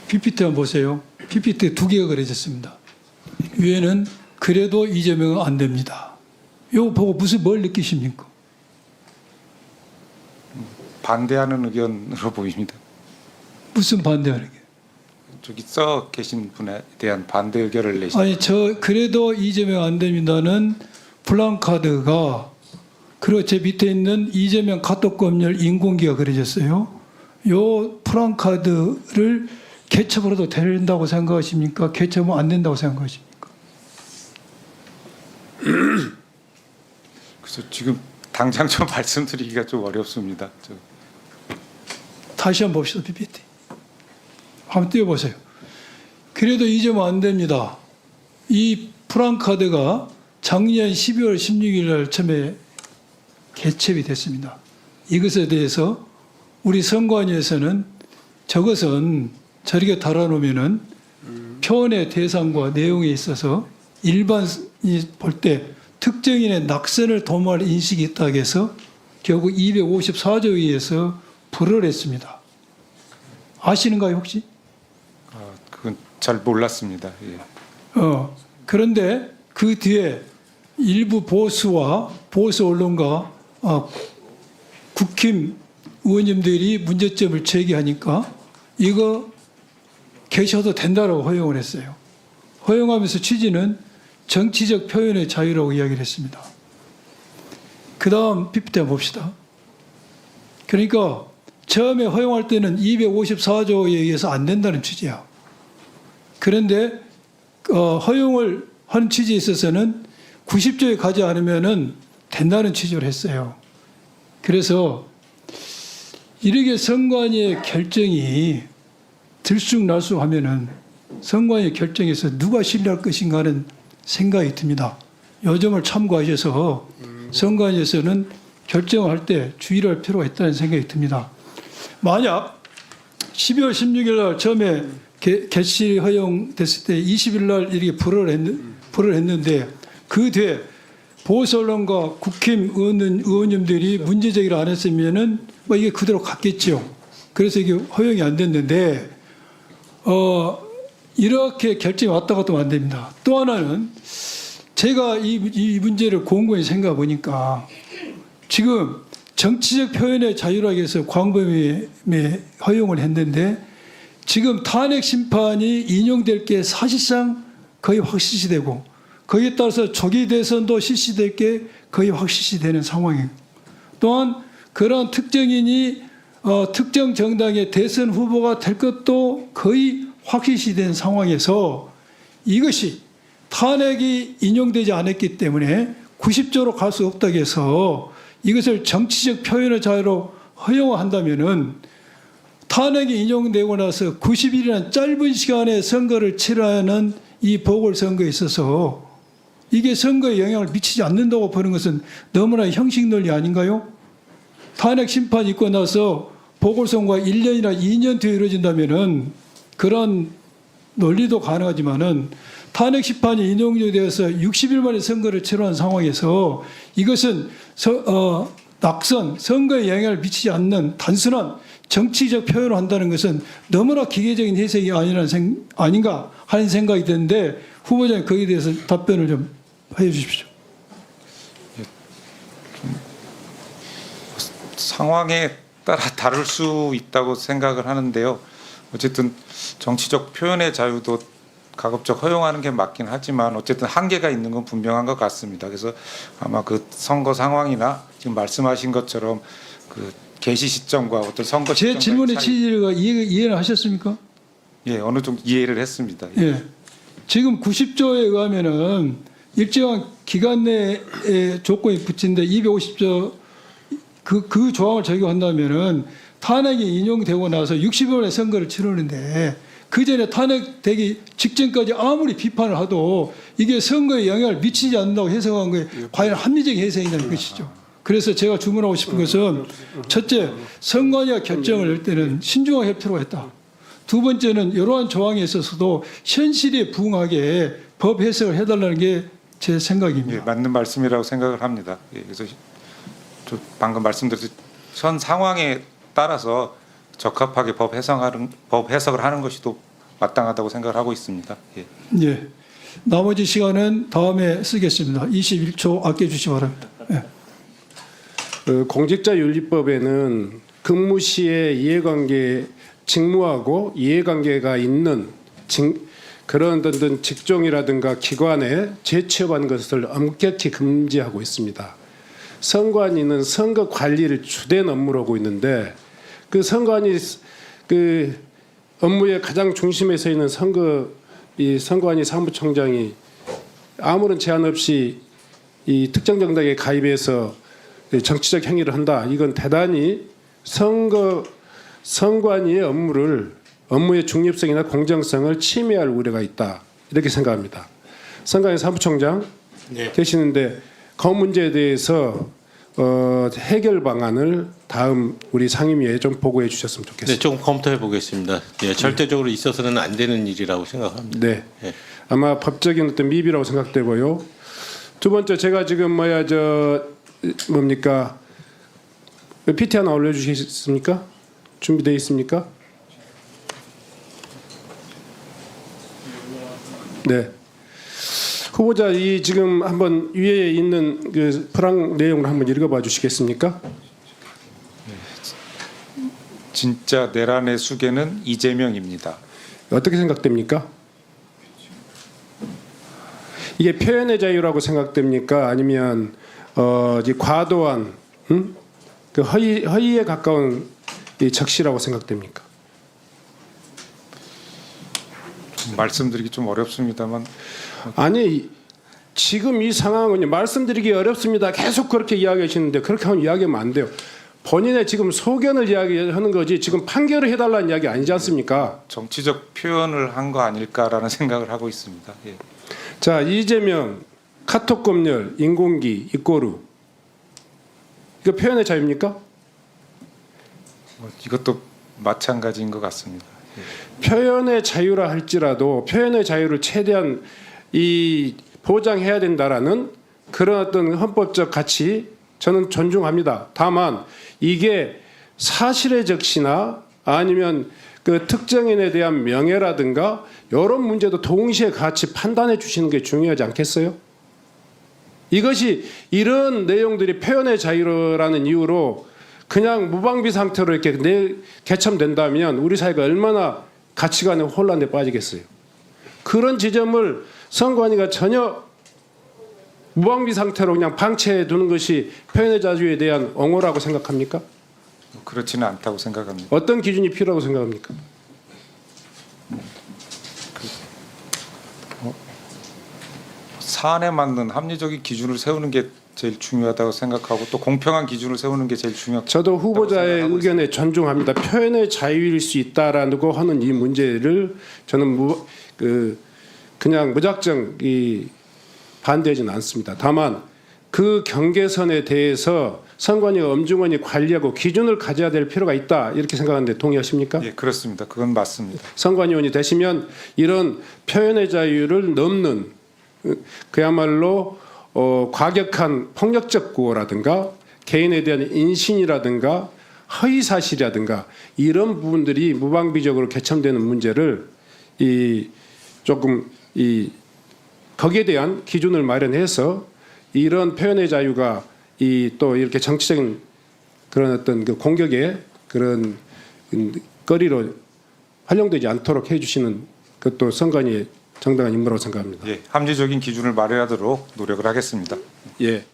PPT 한번 보세요. PPT 두 개가 그려졌습니다. 위에는 그래도 이재명은 안 됩니다. 이거 보고 무슨 뭘 느끼십니까? 반대하는 의견으로 보입니다. 무슨 반대하는 게? 저기 써 계신 분에 대한 반대 의견을 내신. 아니 그래도 이재명 안 됩니다는 플랜카드가 그리고 제 밑에 있는 이재명 카톡 검열 인공기가 그려졌어요. 요 플랜카드를 개첩을 해도 된다고 생각하십니까? 개첩은 안 된다고 생각하십니까? 그래서 지금 당장 좀 말씀드리기가 좀 어렵습니다. 다시 한번 봅시다. PPT. 한번 띄워보세요. 그래도 이재명 안 됩니다. 이 플랜카드가 작년 12월 16일 날 처음에 개첩이 됐습니다. 이것에 대해서 우리 선관위에서는 저것은 저렇게 달아놓으면은 표현의 대상과 내용에 있어서 일반이 볼 때 특정인의 낙선을 도모할 인식이 있다고 해서 결국 254조에 의해서 불허를 했습니다. 아시는가요 혹시? 그건 잘 몰랐습니다. 예. 그런데 그 뒤에 일부 보수와 보수 언론과 국힘 의원님들이 문제점을 제기하니까 이거 계셔도 된다라고 허용을 했어요. 허용하면서 취지는 정치적 표현의 자유라고 이야기를 했습니다. 그 다음 PPT 한번 봅시다. 그러니까 처음에 허용할 때는 254조에 의해서 안 된다는 취지야. 그런데 허용을 하는 취지에 있어서는 90조에 가지 않으면은 된다는 취지로 했어요. 그래서 이렇게 선관위의 결정이 들쑥날쑥하면은 선관위 결정에서 누가 신뢰할 것인가 하는 생각이 듭니다. 이 점을 참고하셔서 선관위에서는 결정을 할 때 주의를 할 필요가 있다는 생각이 듭니다. 만약 12월 16일 날 처음에 개시 허용됐을 때 20일 날 이렇게 불허를 했는데 그 뒤에 보수 언론과 국힘 의원님들이 문제 제기를 안 했으면은 뭐 이게 그대로 갔겠죠. 그래서 이게 허용이 안 됐는데 이렇게 결정이 왔다 갔다 하면 안 됩니다. 또 하나는 제가 이 문제를 곰곰이 생각해 보니까 지금 정치적 표현의 자유라고 해서 광범위에 허용을 했는데 지금 탄핵 심판이 인용될 게 사실상 거의 확실시되고 거기에 따라서 조기 대선도 실시될 게 거의 확실시되는 상황이에요. 또한 그러한 특정인이 특정 정당의 대선 후보가 될 것도 거의 확실시된 상황에서 이것이 탄핵이 인용되지 않았기 때문에 90조로 갈 수 없다고 해서 이것을 정치적 표현의 자유로 허용한다면은 탄핵이 인용되고 나서 90일이라는 짧은 시간에 선거를 치르는 이 보궐선거에 있어서 이게 선거에 영향을 미치지 않는다고 보는 것은 너무나 형식 논리 아닌가요? 탄핵 심판 있고 나서 보궐선거가 1년이나 2년 뒤에 이루어진다면은 그런 논리도 가능하지만은 탄핵 심판이 인용되어서 60일 만에 선거를 치러한 상황에서 이것은 낙선, 선거에 영향을 미치지 않는 단순한 정치적 표현을 한다는 것은 너무나 기계적인 해석이 아닌가 하는 생각이 드는데 후보자님 거기에 대해서 답변을 좀 해주십시오. 상황에 따라 다를 수 있다고 생각을 하는데요. 어쨌든 정치적 표현의 자유도 가급적 허용하는 게 맞긴 하지만 어쨌든 한계가 있는 건 분명한 것 같습니다. 그래서 아마 그 선거 상황이나 지금 말씀하신 것처럼 그 개시 시점과 어떤 선거 제 시점과의 질문의 차이- 취지가 이해는 하셨습니까? 예, 어느 정도 이해를 했습니다. 예. 지금 90조에 의하면은 일정한 기간 내에 조건이 붙인데 250조 그 조항을 적용한다면은 탄핵이 인용되고 나서 60일에 선거를 치르는데 그 전에 탄핵되기 직전까지 아무리 비판을 하도 이게 선거에 영향을 미치지 않는다고 해석한 거에 과연 합리적인 해석이냐는 것이죠. 그래서 제가 주문하고 싶은 것은 첫째, 선관위가 결정을 낼 때는 신중하게 할 필요가 있다. 두 번째는 이러한 조항에 있어서도 현실에 부응하게 법 해석을 해달라는 게 제 생각입니다. 예, 맞는 말씀이라고 생각을 합니다. 예, 그래서 저 방금 말씀드렸듯이 현 상황에 따라서 적합하게 법 해석을 하는 것이 또 마땅하다고 생각을 하고 있습니다. 예. 예. 나머지 시간은 다음에 쓰겠습니다. 21초 아껴주시기 바랍니다. 예. 공직자윤리법에는 근무 시에 이해관계 직무하고 이해관계가 있는 그런 어떤 직종이라든가 기관에 재취업한 것을 엄격히 금지하고 있습니다. 선관위는 선거 관리를 주된 업무로 하고 있는데 그 선관위 그 업무의 가장 중심에 서 있는 선관위 사무총장이 아무런 제한 없이 이 특정 정당에 가입해서 정치적 행위를 한다. 이건 대단히 선관위의 업무의 중립성이나 공정성을 침해할 우려가 있다. 이렇게 생각합니다. 선관위 사무총장 계시는데 그 문제에 대해서 해결 방안을 다음 우리 상임위에 좀 보고해 주셨으면 좋겠습니다. 네, 조금 검토해 보겠습니다. 예, 절대적으로 있어서는 안 되는 일이라고 생각합니다. 네, 예. 아마 법적인 어떤 미비라고 생각되고요. 두 번째 제가 지금 PT 하나 올려주시겠습니까? 준비되어 있습니까? 네. 후보자 이 지금 한번 위에 있는 그 프랑 내용을 한번 읽어봐 주시겠습니까? 진짜 내란의 수괴는 이재명입니다. 어떻게 생각됩니까? 이게 표현의 자유라고 생각됩니까? 아니면 이제 과도한 그 허위에 가까운 이 적시라고 생각됩니까? 말씀드리기 좀 어렵습니다만 아니 지금 이 상황은 말씀드리기 어렵습니다. 계속 그렇게 이야기하시는데 그렇게 하면 이야기하면 안 돼요. 본인의 지금 소견을 이야기하는 거지 지금 판결을 해달라는 이야기 아니지 않습니까? 정치적 표현을 한 거 아닐까라는 생각을 하고 있습니다. 예. 자, 이재명 카톡 검열 인공기 입고루 이거 표현의 자유입니까? 이것도 마찬가지인 것 같습니다. 예. 표현의 자유라 할지라도 표현의 자유를 최대한 이 보장해야 된다라는 그런 어떤 헌법적 가치 저는 존중합니다. 다만 이게 사실의 적시나 아니면 그 특정인에 대한 명예라든가 이런 문제도 동시에 같이 판단해 주시는 게 중요하지 않겠어요? 이것이 이런 내용들이 표현의 자유라는 이유로 그냥 무방비 상태로 이렇게 개첨된다면 우리 사회가 얼마나 가치관의 혼란에 빠지겠어요. 그런 지점을 선관위가 전혀 무방비 상태로 그냥 방치해 두는 것이 표현의 자유에 대한 옹호라고 생각합니까? 그렇지는 않다고 생각합니다. 어떤 기준이 필요하다고 생각합니까? 사안에 맞는 합리적인 기준을 세우는 게 제일 중요하다고 생각하고 또 공평한 기준을 세우는 게 제일 중요하다고 저도 후보자의 생각하고 의견에 존중합니다. 표현의 자유일 수 있다라고 하는 이 문제를 저는 그냥 무작정 반대하지는 않습니다. 다만 그 경계선에 대해서 선관위가 엄중하게 관리하고 기준을 가져야 될 필요가 있다 이렇게 생각하는데 동의하십니까? 예, 그렇습니다. 그건 맞습니다. 선관위원이 되시면 이런 표현의 자유를 넘는 그야말로 과격한 폭력적 구호라든가 개인에 대한 인신이라든가 허위 사실이라든가 이런 부분들이 무방비적으로 개첨되는 문제를 거기에 대한 기준을 마련해서 이런 표현의 자유가 또 이렇게 정치적인 그런 어떤 그 공격의 그런 거리로 활용되지 않도록 해주시는 그것도 선관위의 정당한 임무라고 생각합니다. 예, 합리적인 기준을 마련하도록 노력을 하겠습니다. 예.